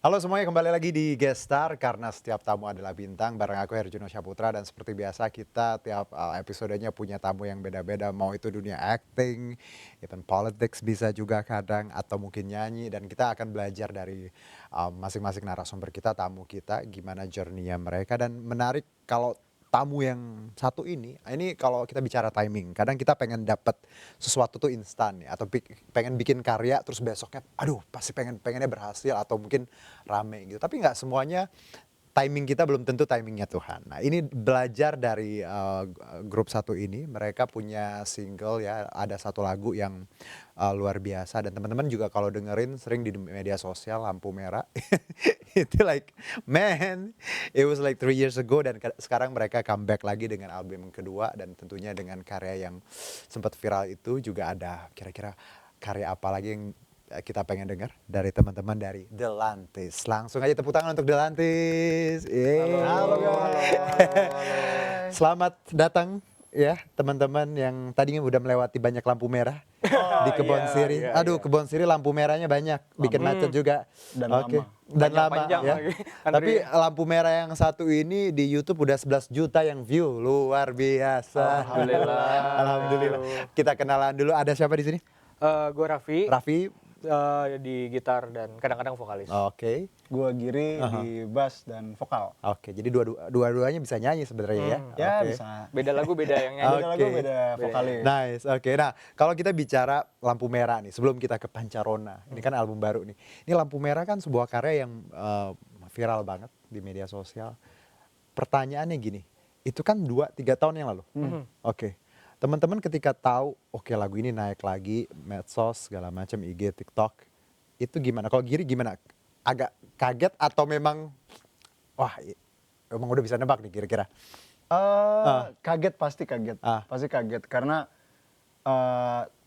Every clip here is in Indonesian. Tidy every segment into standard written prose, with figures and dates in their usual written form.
Halo semuanya, kembali lagi di Guest Star karena setiap tamu adalah bintang. Bareng aku Herjunot Syaputra dan seperti biasa kita tiap episodenya punya tamu yang beda-beda. Mau itu dunia acting, even politics bisa juga kadang atau mungkin nyanyi. Dan kita akan belajar dari masing-masing narasumber kita, tamu kita, gimana journey-nya mereka. Dan menarik kalau tamu yang satu ini kalau kita bicara timing, kadang kita pengen dapat sesuatu tuh instan ya, atau pengen bikin karya terus besoknya, aduh pasti pengennya berhasil atau mungkin rame gitu. Tapi nggak semuanya timing kita belum tentu timingnya Tuhan. Nah ini belajar dari grup satu ini, mereka punya single ya, ada satu lagu yang luar biasa dan teman-teman juga kalau dengerin sering di media sosial lampu merah. Itu like man, it was like 3 years ago dan sekarang mereka comeback lagi dengan album kedua dan tentunya dengan karya yang sempat viral itu juga ada kira-kira karya apa lagi yang kita pengen dengar dari teman-teman dari Delantis. Langsung aja tepuk tangan untuk Delantis. Halo, Halo guys. Selamat datang ya teman-teman yang tadinya udah melewati banyak lampu merah di Kebon Siri. Aduh, Kebon Siri lampu merahnya banyak, bikin macet juga. Dan Oke. lama. Dan lama Panjang ya. lagi. Tapi lampu merah yang satu ini di YouTube udah 11 juta yang view. Luar biasa. Alhamdulillah. Alhamdulillah. Kita kenalan dulu, ada siapa di sini? Gue Raffi, Raffi. di gitar dan kadang-kadang vokalis. Oke. Gua Giri di bass dan vokal. Oke, jadi dua-duanya bisa nyanyi sebenarnya ya. Ya Oke. bisa. Beda lagu beda yang nyanyi. Beda lagu Oke. beda vokalis. Nice, oke. Nah, kalau kita bicara lampu merah nih, sebelum kita ke Pancarona, ini kan album baru nih. Ini lampu merah kan sebuah karya yang viral banget di media sosial. Pertanyaannya gini, itu kan 2-3 tahun yang lalu. Oke. Teman-teman ketika tahu, oke lagu ini naik lagi, medsos segala macam, IG, TikTok, itu gimana? Kalau Giri gimana? Agak kaget atau memang, wah, emang udah bisa nebak nih kira-kira? Kaget, pasti kaget. Pasti kaget karena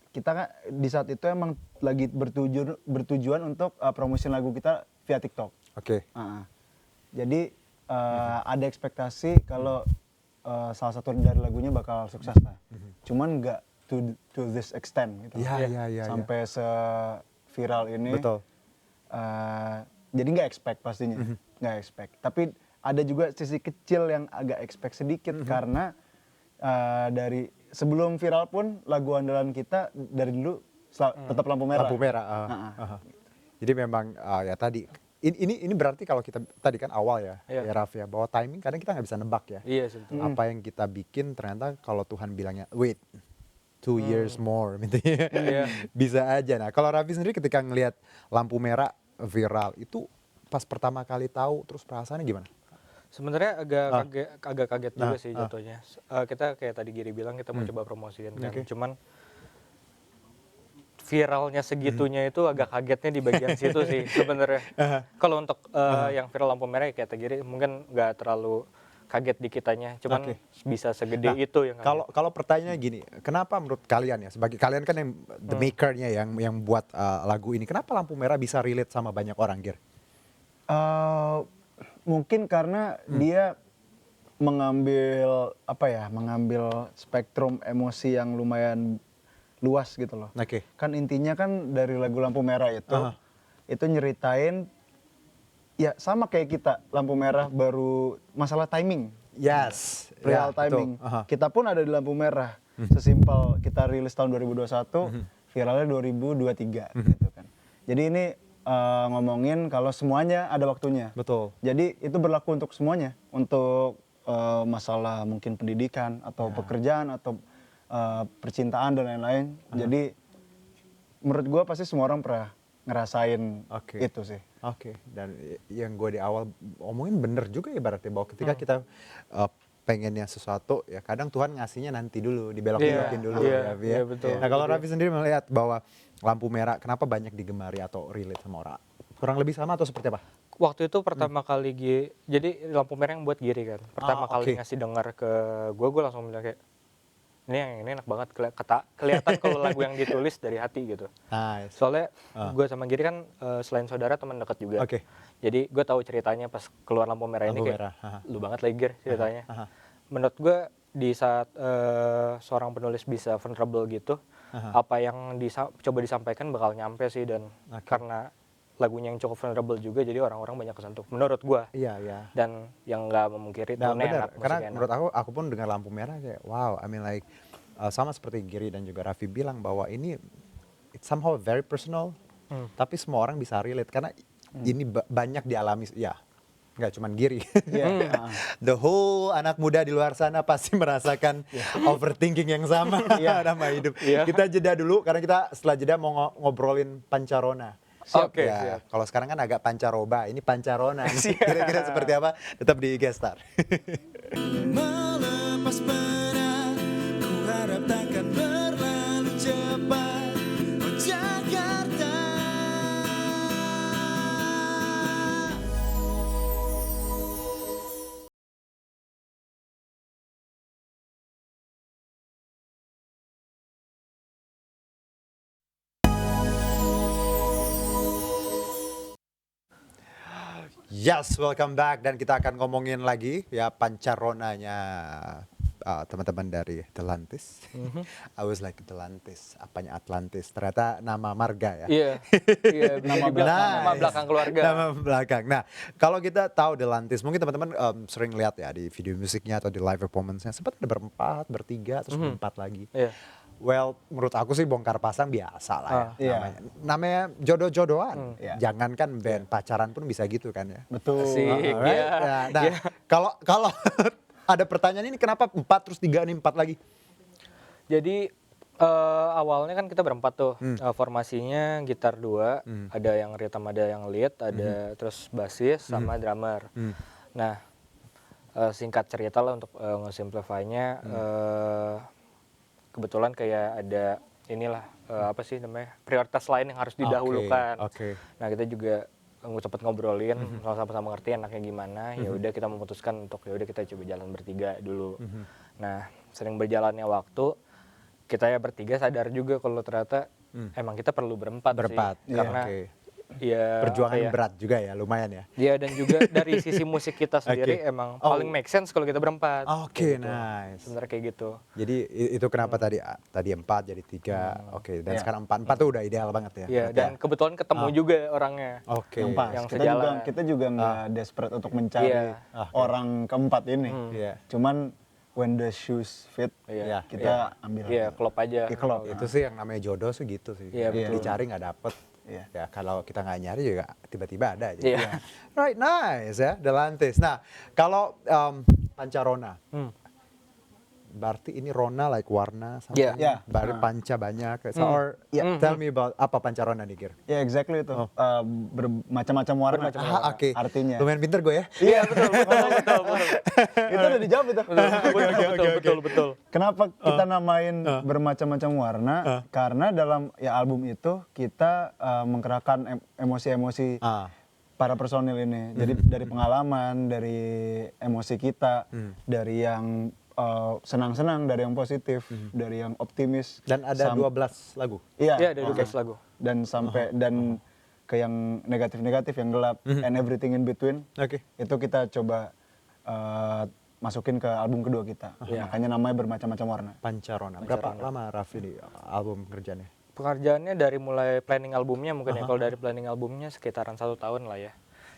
kita kan di saat itu emang lagi bertujuan untuk promosiin lagu kita via TikTok. Oke. Jadi ada ekspektasi kalau salah satu dari lagunya bakal sukses lah. Cuman nggak to this extent gitu. Iya. Sampai se-viral ini. Betul. Jadi nggak expect pastinya. Nggak expect. Tapi ada juga sisi kecil yang agak expect sedikit karena dari sebelum viral pun lagu andalan kita dari dulu tetap lampu merah. Lampu merah. Jadi memang ya tadi ini berarti kalau kita tadi kan awal ya, Iya. ya Raf ya, bahwa timing kadang kita nggak bisa nebak ya. Iya sebetulnya. Apa yang kita bikin ternyata kalau Tuhan bilangnya wait 2 years more gitu ya. Iya. Bisa aja. Nah kalau Raffi sendiri ketika ngelihat lampu merah viral itu pas pertama kali tahu terus perasaannya gimana? Sebenarnya agak kaget juga sih jatuhnya. Kita kayak tadi Giri bilang kita mau coba promosiin kan. Oke. Cuman viralnya segitunya itu agak kagetnya di bagian situ sih sebenarnya. Kalau untuk yang viral lampu merah kayak tadi Giri mungkin nggak terlalu kaget di kitanya, cuman bisa segede itu yang Kalau pertanyaannya gini, kenapa menurut kalian ya, sebagai kalian kan yang the maker-nya yang buat lagu ini, kenapa lampu merah bisa relate sama banyak orang, Gir? Mungkin karena dia mengambil spektrum emosi yang lumayan luas gitu loh. Oke. Kan intinya kan dari lagu lampu merah itu nyeritain ya sama kayak kita, lampu merah baru masalah timing. Yes. Real Ya, timing. betul. Kita pun ada di lampu merah. Sesimpel kita rilis tahun 2021, viralnya 2023 gitu kan. Jadi ini ngomongin kalau semuanya ada waktunya. Betul. Jadi itu berlaku untuk semuanya, untuk masalah mungkin pendidikan atau pekerjaan atau percintaan dan lain-lain. Jadi menurut gue pasti semua orang pernah ngerasain itu sih. Oke. Dan yang gue di awal omongin bener juga ya berarti bahwa ketika kita pengennya sesuatu ya kadang Tuhan ngasihnya nanti dulu, dibelok-belokin dulu ya. Iya, betul. Nah kalau Raffi sendiri melihat bahwa lampu merah kenapa banyak digemari atau relate sama orang? Kurang lebih sama atau seperti apa? Waktu itu pertama kali jadi lampu merah yang buat Giri kan. Pertama kali ngasih dengar ke gue langsung bilang kayak ini enak banget, kelihatan kalau lagu yang ditulis dari hati gitu. Nice. Soalnya gue sama Giri kan selain saudara teman dekat juga. Oke. Jadi gue tahu ceritanya pas keluar lampu merah ini Lampu kayak merah, lu banget lagi Gir ceritanya. Menurut gue di saat seorang penulis bisa vulnerable gitu, apa yang coba disampaikan bakal nyampe sih dan karena lagunya yang cukup vulnerable juga, jadi orang-orang banyak kesentuh menurut gua. Iya, iya. Dan yang nggak memungkiri Nah, tone-nya benar. enak, Karena musiknya enak. menurut aku pun dengar lampu merah kayak wow, I mean like sama seperti Giri dan juga Raffi bilang bahwa ini it's somehow very personal. Tapi semua orang bisa relate karena ini banyak dialami ya. Nggak cuman Giri. Iya. The whole anak muda di luar sana pasti merasakan overthinking yang sama sama hidup. Iya. Kita jeda dulu karena kita setelah jeda mau ngobrolin pancarona. Oke, Ya, siap. kalau sekarang kan agak pancaroba, ini pancarona. Kira-kira seperti apa? Tetap di Gestar. Melepas penat, ku harap takkan berlalu cepat. Oh Jakarta. Yes, welcome back dan kita akan ngomongin lagi ya pancaronanya teman-teman dari Atlantis. I was like Atlantis, apanya Atlantis? Ternyata nama marga ya. Iya, iya, bisa dibilang nama Nice. belakang keluarga. Nama belakang. Nah, kalau kita tahu Atlantis, mungkin teman-teman sering lihat ya di video musiknya atau di live performance-nya. Sempat ada berempat, bertiga, terus berempat lagi. Iya. Well, menurut aku sih bongkar pasang biasa lah ya. Iya. Namanya jodoh-jodohan. Iya. Jangankan band pacaran pun bisa gitu kan ya. Betul. Asik. Alright? Iya. Ya, nah, kalau ada pertanyaan ini kenapa 4 terus 3 nih 4 lagi? Jadi awalnya kan kita berempat tuh. Formasinya gitar 2, ada yang rhythm, ada yang lead, ada terus bassis sama drummer. Nah, singkat cerita lah untuk nge-simplify-nya, kebetulan kayak ada inilah apa sih namanya, prioritas lain yang harus didahulukan. Oke. Nah, kita juga cepet ngobrolin, sama-sama ngerti enaknya gimana. Ya udah kita memutuskan untuk ya udah kita coba jalan bertiga dulu. Nah, sering berjalannya waktu, kita ya bertiga sadar juga kalau ternyata emang kita perlu berempat Berempat. sih. Karena Oke. ya Perjuangan kayak- berat juga ya, lumayan ya. ya dan juga dari sisi musik kita sendiri Oke. emang Oh. paling make sense kalau kita berempat. Oke, Kayak gitu. nice. Sebenarnya kayak gitu. Jadi itu kenapa tadi 4 jadi 3. Oke, dan sekarang 4. 4 tuh udah ideal banget ya. Iya, berarti dan ya. kebetulan ketemu juga orangnya. Oke. Yang pas. Yang kita juga sejalan. kita juga nggak desperate untuk mencari Iya. orang keempat ini. Iya. Cuman when the shoes fit, Iya. kita ambil. Iya, klop aja. Iya, klop. Itu sih yang namanya jodoh sih gitu sih. Iya, betul. Dicari nggak dapet. Iya. Ya kalau kita nggak nyari juga tiba-tiba ada aja. Iya. Right, nice ya, Atlantis. Nah, kalau pancarona, berarti ini rona like warna sama Iya. Iya. baru panca banyak. So, or tell me about apa pancarona nih, Gir? Ya exactly itu. Bermacam-macam warna. Oke. Artinya. Lumayan pinter gue ya. Iya, betul. Itu udah dijawab itu. Betul. Kenapa kita namain bermacam-macam warna? Karena dalam ya album itu kita menggerakkan emosi-emosi Ah. para personil ini. Jadi dari pengalaman, dari emosi kita, dari yang senang-senang, dari yang positif, dari yang optimis. Dan ada 12 lagu. Iya, Iya, ada oke. 12 lagu. Dan sampai dan ke yang negatif-negatif, yang gelap, and everything in between. Oke. Itu kita coba masukin ke album kedua kita. Iya. Makanya namanya bermacam-macam warna. Pancarona. Berapa lama Raffi di album kerjanya? Pekerjaannya dari mulai planning albumnya mungkin ya. Kalau dari planning albumnya sekitaran 1 tahun lah ya.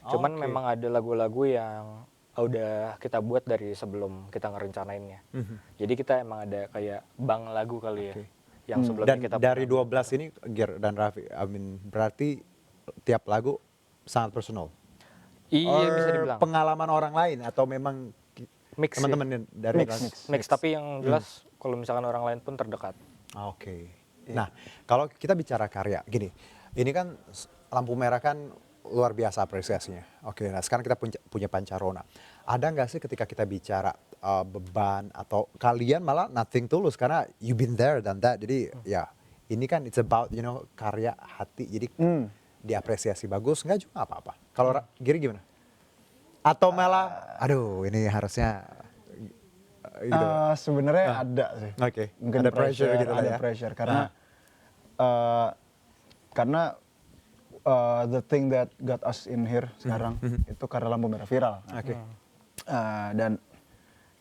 Cuman Oke. memang ada lagu-lagu yang udah kita buat dari sebelum kita ngerencanainnya. Jadi kita emang ada kayak bank lagu kali ya. Yang sebelumnya Dan kita dari pernah 12 ini Gir dan Raffi, I mean, berarti tiap lagu sangat personal. Iya, Or bisa dibilang. pengalaman orang lain atau memang Mix sih. teman-teman dari Mix, tapi yang jelas kalau misalkan orang lain pun terdekat. Oke. Nah, kalau kita bicara karya, gini, ini kan lampu merah kan luar biasa apresiasinya. Oke, nah sekarang kita punya pancarona. Ada nggak sih ketika kita bicara beban atau kalian malah nothing tulus karena you been there dan that. Jadi ya ini kan it's about karya hati. Jadi diapresiasi bagus nggak juga apa-apa. Kalau Giri gimana? Atau malah, aduh ini harusnya gitu. Sebenarnya ada sih. Oke. Mungkin Ada pressure gitu lah ada ya. pressure karena the thing that got us in here sekarang itu karena lampu merah viral. Oke. Dan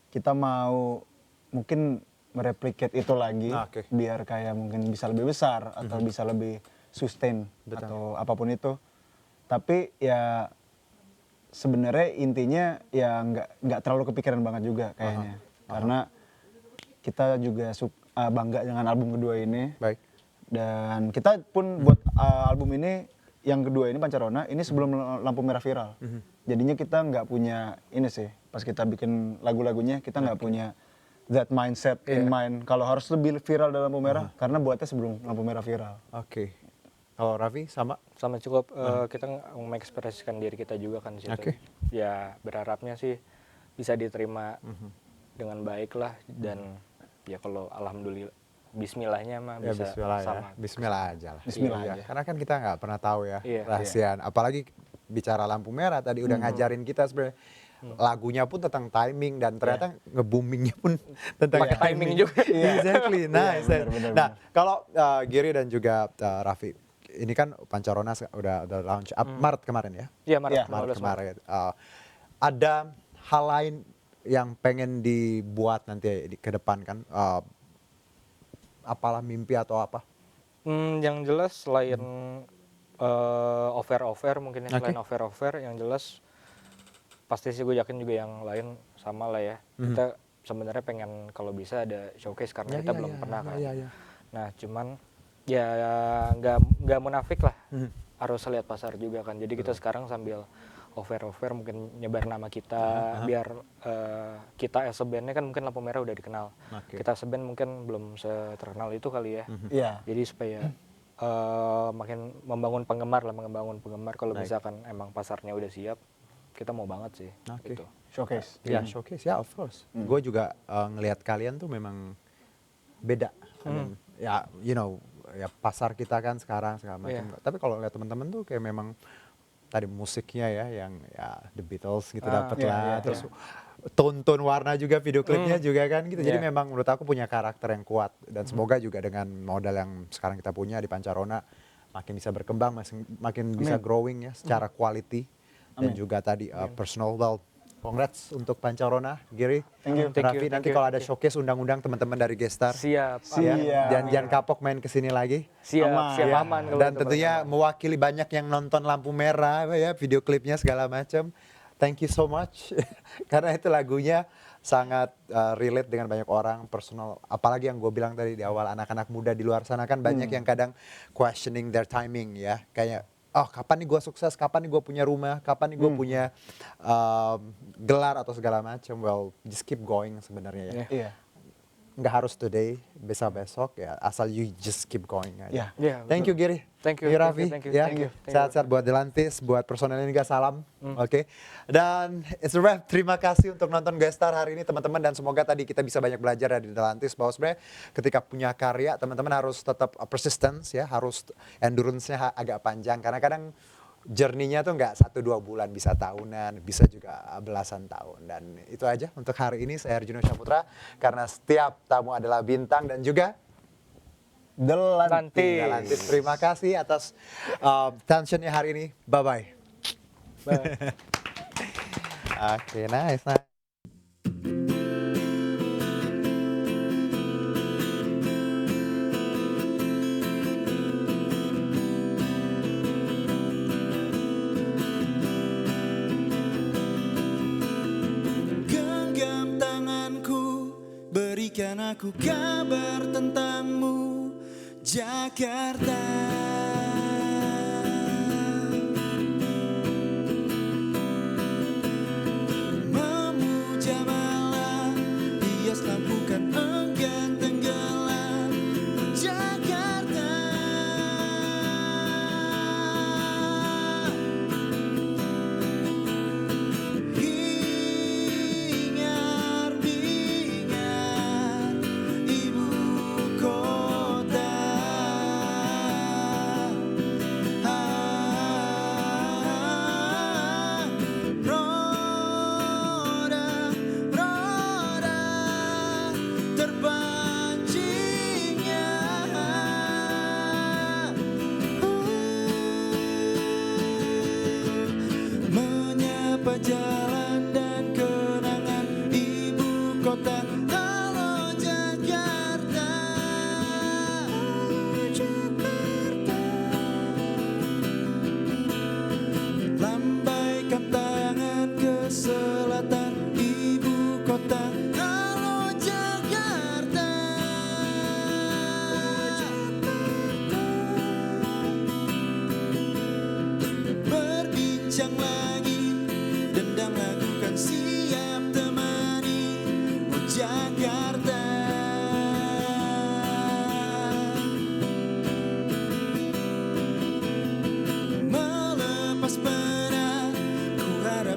kita mau mungkin mereplicate itu lagi Oke. biar kayak mungkin bisa lebih besar atau bisa lebih sustain atau apapun itu. Tapi ya sebenarnya intinya ya nggak terlalu kepikiran banget juga kayaknya. Karena kita juga bangga dengan album kedua ini. Baik. Dan kita pun buat album ini yang kedua ini Pancarona ini sebelum Lampu Merah viral. Jadinya kita nggak punya ini sih. Pas kita bikin lagu-lagunya kita nggak punya that mindset in mind kalau harus lebih viral dalam lampu merah karena buatnya sebelum lampu merah viral. Oke. Kalau Raffi sama? Sama cukup kita mengekspresikan diri kita juga kan di situ. Oke. Ya berharapnya sih bisa diterima dengan baik lah dan ya kalau alhamdulillah bismillahnya mah Ya bisa bismillah ya. sama. Bismillah aja lah. Bismillah Iya, aja. karena kan kita nggak pernah tahu ya Iya. rahasiaan. Apalagi bicara lampu merah tadi udah ngajarin kita sebenarnya. Lagunya pun tentang timing dan ternyata nge-boomingnya pun tentang Pakai timing juga. Exactly, nice. benar, Nah, kalau Giri dan juga Raffi, ini kan Pancarona udah launch Maret kemarin ya? Iya Maret, Iya, Maret 15 Maret. kemarin. Ada hal lain yang pengen dibuat nanti ke depan kan? Apalah mimpi atau apa? Yang jelas selain offer mungkin ya, selain offer yang jelas pasti sih gue yakin juga yang lain sama lah ya. Kita sebenarnya pengen kalau bisa ada showcase karena kita belum pernah kan. Nah cuman ya nggak munafik lah, harus lihat pasar juga kan. Jadi kita sekarang sambil offer mungkin nyebar nama kita biar kita as a bandnya kan mungkin Lampu Merah udah dikenal. Kita as a band mungkin belum terkenal itu kali ya. Iya. Jadi supaya makin membangun penggemar kalau misalkan emang pasarnya udah siap, kita mau banget sih. Oke. Gitu. Showcase. Ya showcase ya of course. Gue juga ngelihat kalian tuh memang beda. Ya you know ya pasar kita kan sekarang segala macam. Tapi kalau lihat teman-teman tuh kayak memang tadi musiknya ya yang ya The Beatles gitu dapat lah. Terus tonton warna juga video klipnya juga kan gitu. Jadi memang menurut aku punya karakter yang kuat dan semoga juga dengan modal yang sekarang kita punya di Pancarona makin bisa berkembang, makin bisa growing ya secara quality dan juga tadi personal well. Congrats untuk Pancarona, Giri. Thank you. Raffi, nanti kalau ada showcase undang-undang teman-teman dari Gestar. Siap. Dan jangan kapok main kesini lagi. Siap Ya. aman kalau Dan itu, tentunya mewakili banyak yang nonton Lampu Merah ya, video klipnya segala macam. Thank you so much. Karena itu lagunya sangat relate dengan banyak orang, personal. Apalagi yang gue bilang tadi di awal, anak-anak muda di luar sana kan banyak yang kadang questioning their timing ya. Kayak oh kapan nih gue sukses, kapan nih gue punya rumah, kapan nih gue punya gelar atau segala macam. Well, just keep going sebenarnya ya. Iya. Nggak harus today, besok ya, asal you just keep going aja. Iya. Thank you Giri. Thank you, Raffi. thank you, Ya. thank you. Sehat-sehat buat Delantis, buat personel ini salam. Oke. Dan it's a wrap. Terima kasih untuk nonton Gestar hari ini teman-teman dan semoga tadi kita bisa banyak belajar dari Delantis bahwa sebenarnya ketika punya karya teman-teman harus tetap persistence ya, harus endurance-nya agak panjang karena kadang journey-nya tuh nggak 1-2 bulan, bisa tahunan, bisa juga belasan tahun. Dan itu aja untuk hari ini. Saya Herjunno Syaputra, karena setiap tamu adalah bintang dan juga Delantis. Delantis. Terima kasih atas attention-nya hari ini. Bye-bye. Oke, nice. Genggam tanganku, berikan aku kabar tentangmu, Jakarta. Memuja malam, hias lampukan enggan tenggelam, Jakarta. Hingar-bingar ibu kota.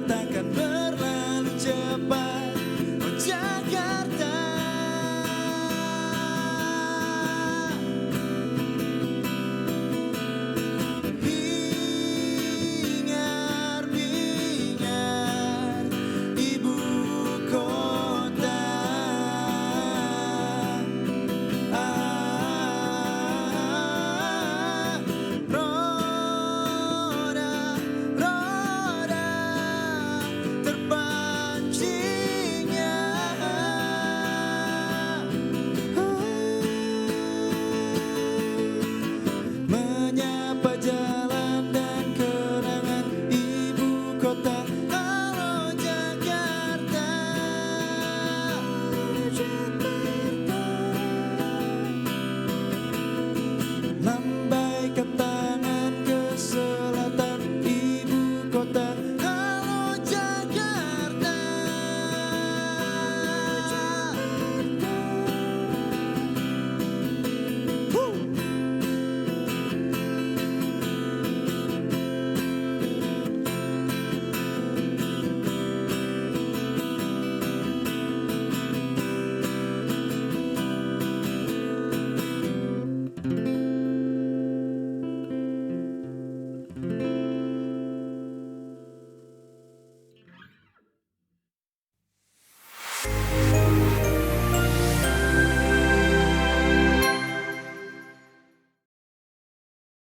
katakan